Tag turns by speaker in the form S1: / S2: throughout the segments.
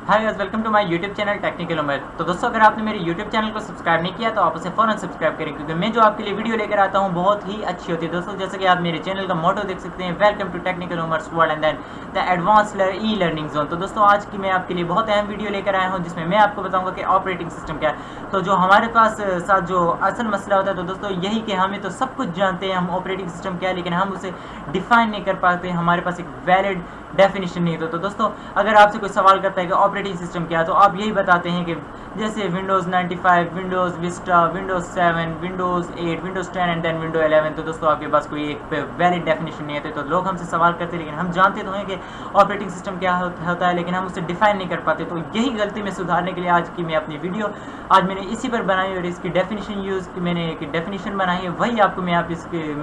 S1: Hi guys, welcome to my YouTube channel technical Umar. तो दोस्तों, अगर आपने मेरे यूट्यूब चैनल को सब्सक्राइब नहीं किया तो आप उसे फ़ौरन सब्सक्राइब करें, क्योंकि मैं जो आपके लिए वीडियो लेकर आता हूं बहुत ही अच्छी होती है। दोस्तों, जैसे कि आप मेरे चैनल का मोटो देख सकते हैं, welcome to technical Umar's world and then the advance e learning zone. तो दोस्तों, आज की मैं आपके लिए बहुत अहम वीडियो लेकर आया हूँ, जिसमें मैं आपको बताऊँगा कि ऑपरेटिंग सिस्टम क्या है। तो जो हमारे पास साथ जो असल मसला होता है, तो दोस्तों यही कि हमें तो सब कुछ जानते हैं हम ऑपरेटिंग सिस्टम क्या है, लेकिन हम उसे डिफाइन नहीं कर पाते। हमारे पास एक वैलिड डेफिनेशन नहीं होता। तो दोस्तों, अगर आपसे कोई सवाल करता है कि ऑपरेटिंग सिस्टम क्या है, तो आप यही बताते हैं कि जैसे Windows 95, Windows Vista, Windows 7, Windows 8, Windows 10 and then window 11। तो दोस्तों, आपके पास कोई एक वैलिड डेफिनेशन नहीं है। तो लोग हमसे सवाल करते हैं, लेकिन हम जानते तो हैं कि ऑपरेटिंग सिस्टम क्या होता है, लेकिन हम उसे डिफाइन नहीं कर पाते। तो यही गलती में सुधारने के लिए आज की मैं अपनी वीडियो मैंने इसी पर बनाई और इसकी डेफिनेशन मैंने एक डेफिनेशन बनाई है, वही आपको मैं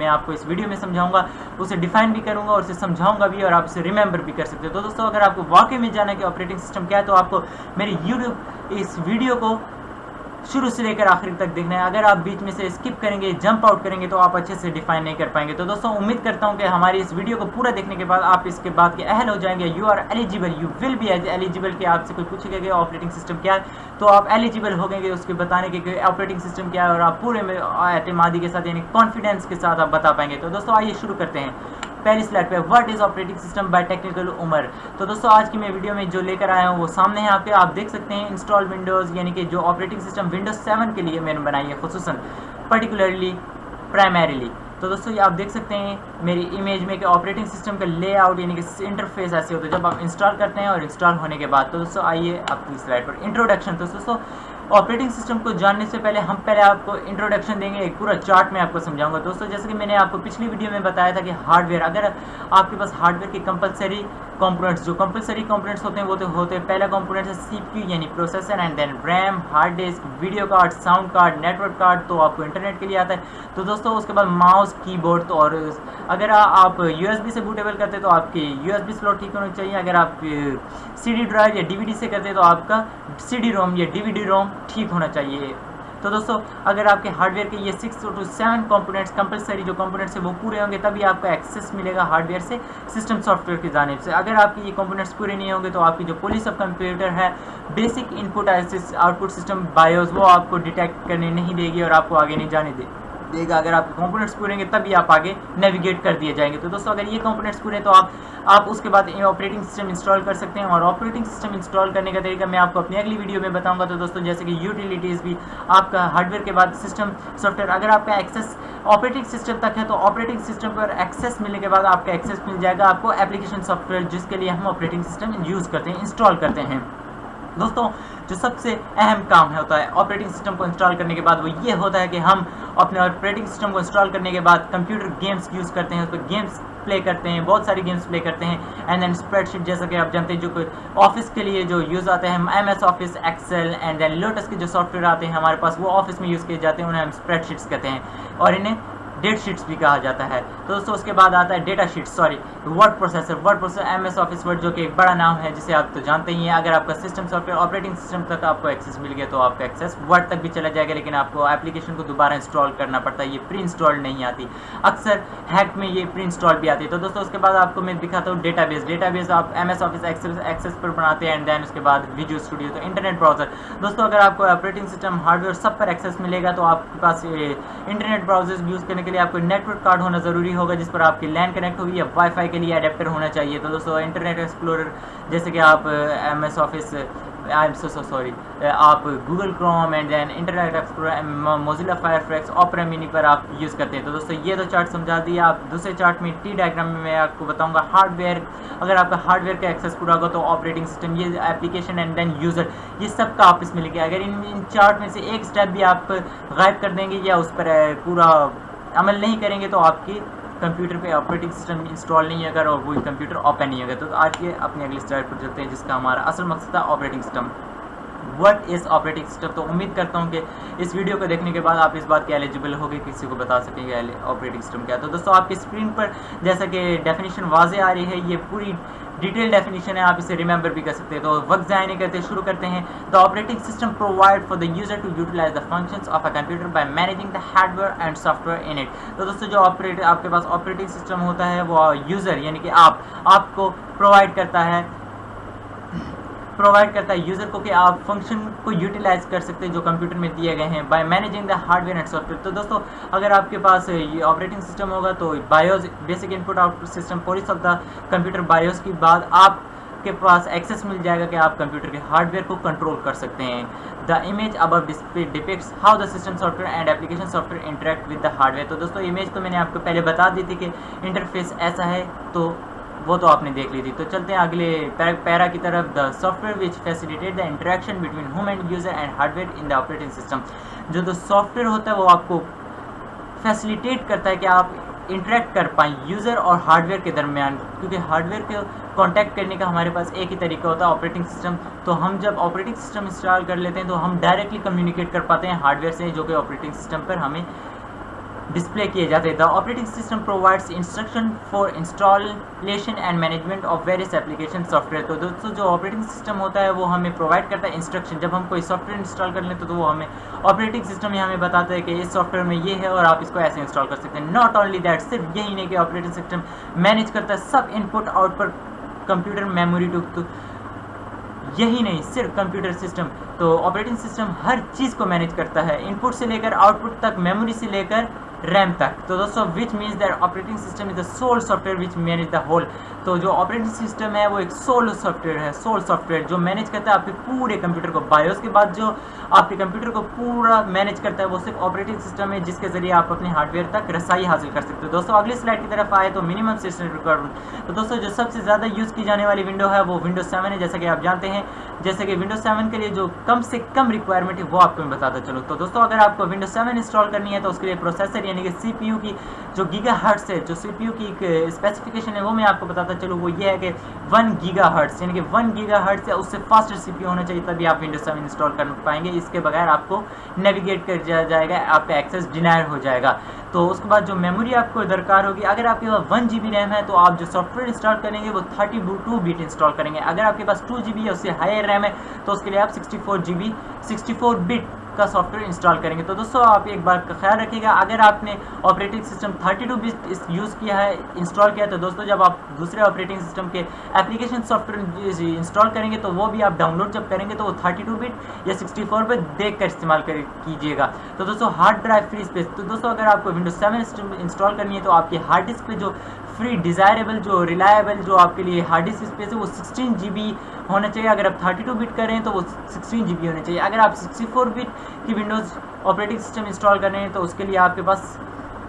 S1: आपको इस वीडियो में समझाऊंगा, उसे डिफाइन भी करूंगा और उसे समझाऊंगा भी, और आप उसे रिमेंबर भी कर सकते हो। तो दोस्तों, अगर आपको वाकई में जाना है कि ऑपरेटिंग सिस्टम क्या है, तो आपको मेरी यूट्यूब इस वीडियो को शुरू से लेकर आखिरी तक देखना है। अगर आप बीच में से स्किप करेंगे, जंप आउट करेंगे, तो आप अच्छे से डिफाइन नहीं कर पाएंगे। तो दोस्तों, उम्मीद करता हूं कि हमारी इस वीडियो को पूरा देखने के बाद आप इसके बाद के अहल हो जाएंगे। You are eligible, you will be eligible कि आपसे कोई पूछेगा कि ऑपरेटिंग सिस्टम क्या है, तो आप एलिजिबल हो गए उसके बताने के ऑपरेटिंग सिस्टम क्या है, और आप पूरे में एतमादी के साथ यानी कॉन्फिडेंस के साथ आप बता पाएंगे। तो दोस्तों, आइए शुरू करते हैं। पहली स्लाइड पे what is operating system by technical Umar. तो दोस्तों, आज की मैं वीडियो में जो लेकर आया हूँ वो सामने है आपके, आप देख सकते हैं। इंस्टॉल विंडोज़ यानी कि जो ऑपरेटिंग सिस्टम विंडोज 7 के लिए मैंने बनाई है, खुसूसन पर्टिकुलरली प्राइमरीली। तो दोस्तों, ये आप देख सकते हैं मेरी इमेज में कि ऑपरेटिंग सिस्टम का लेआउट यानी कि इंटरफेस ऐसे होता है जब आप इंस्टॉल करते हैं और इंस्टॉल होने के बाद। तो दोस्तों, आइए अपनी स्लाइड पर इंट्रोडक्शन। तो दोस्तों, ऑपरेटिंग सिस्टम को जानने से पहले हम पहले आपको इंट्रोडक्शन देंगे, एक पूरा चार्ट में आपको समझाऊंगा। दोस्तों, जैसे कि मैंने आपको पिछली वीडियो में बताया था कि हार्डवेयर, अगर आपके पास हार्डवेयर के कंपलसरी कंपोनेंट्स, जो कंपलसरी कंपोनेंट्स होते हैं वो तो होते हैं, पहला कंपोनेंट है सीपीयू यानी processor, and then RAM, hard disk, video card, sound card, network card, तो आपको इंटरनेट के लिए आता है। तो दोस्तों, उसके बाद माउस, कीबोर्ड। तो और अगर आप यूएसबी से बूटेबल करते हैं तो आपकी यूएसबी स्लॉट ठीक होना चाहिए। अगर आप सीडी ड्राइव या डीवीडी से करते हैं तो आपका सीडी रोम या डीवीडी रोम ठीक होना चाहिए। तो दोस्तों, अगर आपके हार्डवेयर के ये 6 to 7 कंपोनेंट्स कंपलसरी जो कंपोनेंट्स है वो पूरे होंगे, तभी आपको एक्सेस मिलेगा हार्डवेयर से सिस्टम सॉफ्टवेयर की जानिब से। अगर आपके ये कंपोनेंट्स पूरे नहीं होंगे तो आपकी जो पुलिस ऑफ कंप्यूटर है, basic input output system BIOS, वो आपको डिटेक्ट करने नहीं देगी और आपको आगे नहीं जाने देगा। अगर आपके कंपोनेंट्स पूरे होंगे तभी आप आगे नेविगेट कर दिए जाएंगे। तो दोस्तों, अगर ये कंपोनेंट्स पूरे हैं तो आप उसके बाद ऑपरेटिंग सिस्टम इंस्टॉल कर सकते हैं, और ऑपरेटिंग सिस्टम इंस्टॉल करने का तरीका मैं आपको अपनी अगली वीडियो में बताऊंगा। तो दोस्तों, जैसे कि यूटिलिटीज़ भी आपका हार्डवेयर के बाद सिस्टम सॉफ्टवेयर, अगर आपका एक्सेस ऑपरेटिंग सिस्टम तक है तो ऑपरेटिंग सिस्टम पर एक्सेस मिलने के बाद आपका एक्सेस मिल जाएगा आपको एप्लीकेशन सॉफ्टवेयर, जिसके लिए हम ऑपरेटिंग सिस्टम यूज़ करते हैं, इंस्टॉल करते हैं। दोस्तों, जो सबसे अहम काम होता है ऑपरेटिंग सिस्टम को इंस्टॉल करने के बाद, वो ये होता है कि हम अपने ऑपरेटिंग सिस्टम को इंस्टॉल करने के बाद कंप्यूटर गेम्स यूज़ करते हैं, उस पर गेम्स प्ले करते हैं, बहुत सारी गेम्स प्ले करते हैं। एंड देन स्प्रेडशीट, जैसा कि आप जानते हैं, जो ऑफिस के लिए जो यूज़ आते हैं, MS office, Excel and then Lotus के जो सॉफ्टवेयर आते हैं हमारे पास, वो ऑफिस में यूज़ किए जाते हैं, उन्हें हम स्प्रेडशीट्स कहते हैं, और इन्हें डेट शीट्स भी कहा जाता है। तो दोस्तों, उसके बाद आता है data sheet, word processor MS office word, जो कि एक बड़ा नाम है जिसे आप तो जानते ही हैं। अगर आपका सिस्टम सॉफ्टवेयर ऑपरेटिंग सिस्टम तक आपको एक्सेस मिल गया तो आपका एक्सेस वर्ड तक भी चला जाएगा, लेकिन आपको एप्लीकेशन को दोबारा इंस्टॉल करना पड़ता है, ये प्री इंस्टॉल नहीं आती। अक्सर हैक में ये प्री इंस्टॉल भी आती है। तो दोस्तों, उसके बाद आपको मैं दिखाता हूँ डेटाबेस आप MS ऑफिस एक्सेस पर बनाते हैं, एंड देन उसके बाद विजुअल स्टूडियो, तो इंटरनेट ब्राउजर। दोस्तों, अगर आपको ऑपरेटिंग सिस्टम हार्डवेयर सब पर एक्सेस मिलेगा तो आपके पास इंटरनेट ब्राउजर यूज़ करने के लिए आपको नेटवर्क कार्ड होना ज़रूरी होगा, जिस पर आपकी लैन कनेक्ट होगी, या वाईफाई के लिए अडेप्टर होना चाहिए। तो दोस्तों, इंटरनेट एक्सप्लोरर, जैसे कि आप MS ऑफिस, आप Google Chrome and then Internet Explorer, Mozilla Firefox, Opera Mini पर आप यूज़ करते हैं। तो दोस्तों, ये तो चार्ट समझा दिया। आप दूसरे चार्ट में टी डायग्राम में मैं आपको बताऊंगा हार्डवेयर। अगर आपका हार्डवेयर का एक्सेस पूरा होगा तो ऑपरेटिंग सिस्टम, ये एप्लीकेशन एंड देन यूज़र, ये सब का आपस में लिखे। अगर इन चार्ट में से एक स्टेप भी आप गायब कर देंगे या उस पर पूरा अमल नहीं करेंगे तो आपकी कंप्यूटर पे ऑपरेटिंग सिस्टम इंस्टॉल नहीं होगा और वो कंप्यूटर ओपन नहीं होगा। तो आज ये अपनी अगली स्लाइड पर चलते हैं, जिसका हमारा असल मकसद था operating system. What is operating system. तो उम्मीद करता हूँ कि इस वीडियो को देखने के बाद आप इस बात के एलिजिबल होंगे, किसी को बता सकेंगे ऑपरेटिंग सिस्टम क्या है। तो दोस्तों, आपकी स्क्रीन पर जैसा कि डेफिनेशन वाजे आ रही है, ये पूरी डिटेल डेफिनेशन है, आप इसे रिमेंबर भी कर सकते हैं। तो वक्त ज़ाया नहीं करते, शुरू करते हैं। The operating system provide for the user to utilize the functions of a computer by managing the hardware and software in it. तो दोस्तों, जो आपके पास ऑपरेटिंग सिस्टम होता है वो यूज़र यानी कि आपको प्रोवाइड करता है प्रोवाइड करता है यूज़र को कि आप फंक्शन को यूटिलाइज कर सकते हैं जो कंप्यूटर में दिए गए हैं by managing the hardware and software. तो दोस्तों अगर आपके पास ये ऑपरेटिंग सिस्टम होगा तो BIOS basic input output system polish of the computer BIOS के बाद आपके पास एक्सेस मिल जाएगा कि आप कंप्यूटर के हार्डवेयर को कंट्रोल कर सकते हैं। The image above display depicts how the system software and application software interact with the hardware. तो दोस्तों इमेज तो मैंने आपको पहले बता दी थी कि इंटरफेस ऐसा है, तो वो तो आपने देख ली थी। तो चलते हैं अगले पैरा की तरफ। The software which facilitate the interaction between human user and hardware in the operating system. जो सॉफ्टवेयर होता है वो आपको फैसिलिटेट करता है कि आप इंटरेक्ट कर पाएँ यूज़र और हार्डवेयर के दरमियान, क्योंकि हार्डवेयर को कांटेक्ट करने का हमारे पास एक ही तरीका होता है ऑपरेटिंग सिस्टम। तो हम जब ऑपरेटिंग सिस्टम इंस्टॉल कर लेते हैं तो हम डायरेक्टली कम्युनिकेट कर पाते हैं हार्डवेयर से, जो कि ऑपरेटिंग सिस्टम पर हमें डिस्प्ले किए जाते हैं। The operating system provides instruction for installation and management of various application software. तो दोस्तों जो ऑपरेटिंग सिस्टम होता है वो हमें प्रोवाइड करता है इंस्ट्रक्शन। जब हम कोई सॉफ्टवेयर इंस्टॉल कर लेते तो वो हमें ऑपरेटिंग सिस्टम ही हमें बताता है कि इस सॉफ्टवेयर में ये है और आप इसको ऐसे इंस्टॉल कर सकते हैं। नॉट ओनली दैट, सिर्फ यही नहीं कि ऑपरेटिंग सिस्टम मैनेज करता है सब इनपुट आउटपुट कंप्यूटर मेमोरी टू यही नहीं, सिर्फ कंप्यूटर सिस्टम, तो ऑपरेटिंग सिस्टम हर चीज़ को मैनेज करता है, इनपुट से लेकर आउटपुट तक, मेमोरी से लेकर रैम तक। तो दोस्तों which means that operating system is the sole software which manage the whole. तो जो ऑपरेटिंग सिस्टम है वो एक सोल सॉफ्टवेयर है, सोल सॉफ्टवेयर जो मैनेज करता है आपके पूरे कंप्यूटर को। बायोस के बाद जो आपके कंप्यूटर को पूरा मैनेज करता है वो सिर्फ ऑपरेटिंग सिस्टम है, जिसके जरिए आप अपने हार्डवेयर तक रसाई हासिल कर सकते हो। दोस्तों अगली स्लाइड की तरफ आए तो मिनिमम सिस्टम रिक्वायरमेंट। तो दोस्तों जो सबसे ज़्यादा यूज़ की जाने वाली विंडो है वो विंडोज 7 है, जैसा कि आप जानते हैं। जैसे कि विंडोज 7 के लिए जो कम से कम रिक्वायरमेंट है वो आपको मैं बताता चलूँ। तो दोस्तों अगर आपको विंडोज 7 इंस्टॉल करनी है तो उसके लिए प्रोसेसर यानी कि CPU की जो गीगाहर्ट्ज़ है, जो CPU की एक स्पेसिफिकेशन है वो मैं आपको बताता चलूँ। वो ये है कि 1 गीगाहर्ट्ज़ यानी कि 1 गीगाहर्ट्ज़ या उससे फास्टर CPU होना चाहिए, तभी आप विंडोज 7 इंस्टॉल कर पाएंगे। इसके बगैर आपको नेविगेट कर जाएगा, आपका एक्सेस डिनायर हो जाएगा। तो उसके बाद जो मेमोरी आपको दरकार होगी, अगर आपके पास 1 GB रैम है तो आप जो सॉफ्टवेयर इंस्टॉल करेंगे वो 32 बिट इंस्टॉल करेंगे। अगर आपके पास 2 GB या उससे हायर रैम है तो उसके लिए आप 64 बिट का सॉफ्टवेयर इंस्टॉल करेंगे। तो दोस्तों आप एक बात का ख्याल रखिएगा, अगर आपने ऑपरेटिंग सिस्टम 32 बिट यूज़ किया है, इंस्टॉल किया, तो दोस्तों जब आप दूसरे ऑपरेटिंग सिस्टम के एप्लीकेशन सॉफ्टवेयर इंस्टॉल करेंगे तो वो भी आप डाउनलोड जब करेंगे तो वो 32 बिट या 64 बिट देख कर इस्तेमाल कीजिएगा। तो दोस्तों हार्ड ड्राइव फ्री स्पेस। तो दोस्तों अगर आपको विंडोज 7 इंस्टॉल करनी है तो आपकी हार्ड डिस्क पे जो फ्री डिज़ायरेबल जो रिलायबल जो आपके लिए हार्ड डिस्क स्पेस है वो 16 GB होना चाहिए। अगर आप 32 बिट कर रहे हैं तो वो 16 GB होना चाहिए। अगर आप 64 बिट की विंडोज़ ऑपरेटिंग सिस्टम इंस्टॉल कर रहे हैं तो उसके लिए आपके पास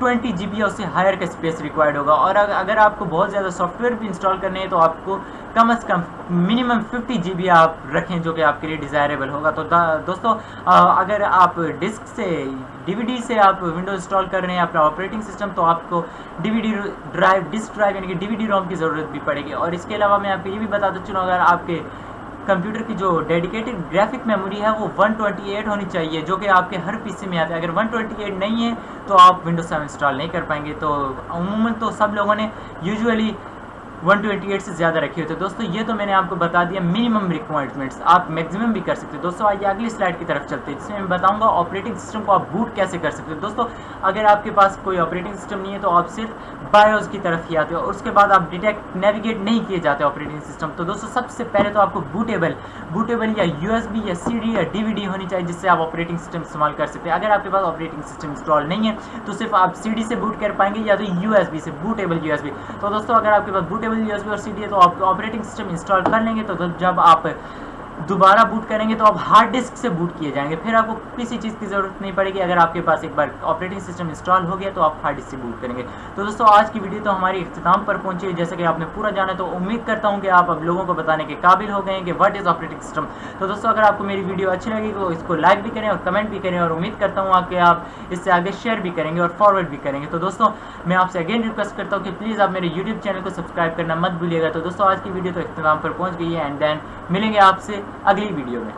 S1: 20 GB या उससे हायर का स्पेस रिक्वायर्ड होगा। और अगर आपको बहुत ज़्यादा सॉफ्टवेयर भी इंस्टॉल करने हैं तो आपको कम से कम मिनिमम 50 GB आप रखें, जो कि आपके लिए डिज़ायरेबल होगा। तो दोस्तों अगर आप डिस्क से DVD से आप विंडोज इंस्टॉल कर रहे हैं अपना ऑपरेटिंग सिस्टम तो आपको डिस्क ड्राइव यानी कि DVD रोम की ज़रूरत भी पड़ेगी। और इसके अलावा मैं आपको ये भी बताता चलूँ, अगर आपके कंप्यूटर की जो डेडिकेटेड ग्राफिक मेमोरी है वो 128 होनी चाहिए, जो कि आपके हर PC में आता है। अगर 128 नहीं है तो आप विंडोज 7 इंस्टॉल नहीं कर पाएंगे। तो अमूमन तो सब लोगों ने यूजुअली 128 से ज़्यादा रखी होती है। दोस्तों ये तो मैंने आपको बता दिया मिनिमम रिक्वायरमेंट्स, आप मैक्सिमम भी कर सकते हो। दोस्तों आइए अगली स्लाइड की तरफ चलते हैं, जिसमें मैं बताऊंगा ऑपरेटिंग सिस्टम को आप बूट कैसे कर सकते हो। दोस्तों अगर आपके पास कोई ऑपरेटिंग सिस्टम नहीं है तो आप सिर्फ बायोस की तरफ ही आते हो और उसके बाद आप डिटेक्ट नेविगेट नहीं किए जाते ऑपरेटिंग सिस्टम। तो दोस्तों सबसे पहले तो आपको बूटेबल या USB या CD या DVD होनी चाहिए, जिससे आप ऑपरेटिंग सिस्टम इस्तेमाल कर सकते हैं। अगर आपके पास ऑपरेटिंग सिस्टम इंस्टॉल नहीं है तो सिर्फ आप CD से बूट कर पाएंगे या तो USB से, बूटेबल USB। तो दोस्तों अगर आपके पास बूटेबल USB और CD है तो आप ऑपरेटिंग सिस्टम इंस्टॉल कर लेंगे तो जब आप दोबारा बूट करेंगे तो आप हार्ड डिस्क से बूट किए जाएंगे, फिर आपको किसी चीज़ की ज़रूरत नहीं पड़ेगी। अगर आपके पास एक बार ऑपरेटिंग सिस्टम इंस्टॉल हो गया तो आप हार्ड डिस्क से बूट करेंगे। तो दोस्तों आज की वीडियो तो हमारी इख्तिताम पर पहुंची है, जैसे कि आपने पूरा जाना। तो उम्मीद करता हूं कि आप अब लोगों को बताने के काबिल हो गए हैं कि व्हाट इज़ ऑपरेटिंग सिस्टम। तो दोस्तों अगर आपको मेरी वीडियो अच्छी लगी तो इसको लाइक भी करें और कमेंट भी करें, और उम्मीद करता हूँ कि आप इससे आगे शेयर भी करेंगे और फॉरवर्ड भी करेंगे। तो दोस्तों मैं आपसे अगेन रिक्वेस्ट करता हूँ कि प्लीज़ आप मेरे यूट्यूब चैनल को सब्सक्राइब करना मत भूलिएगा। तो दोस्तों आज की वीडियो तो इख्तिताम पर पहुँच गई है, एंड देन मिलेंगे आपसे अगली वीडियो में।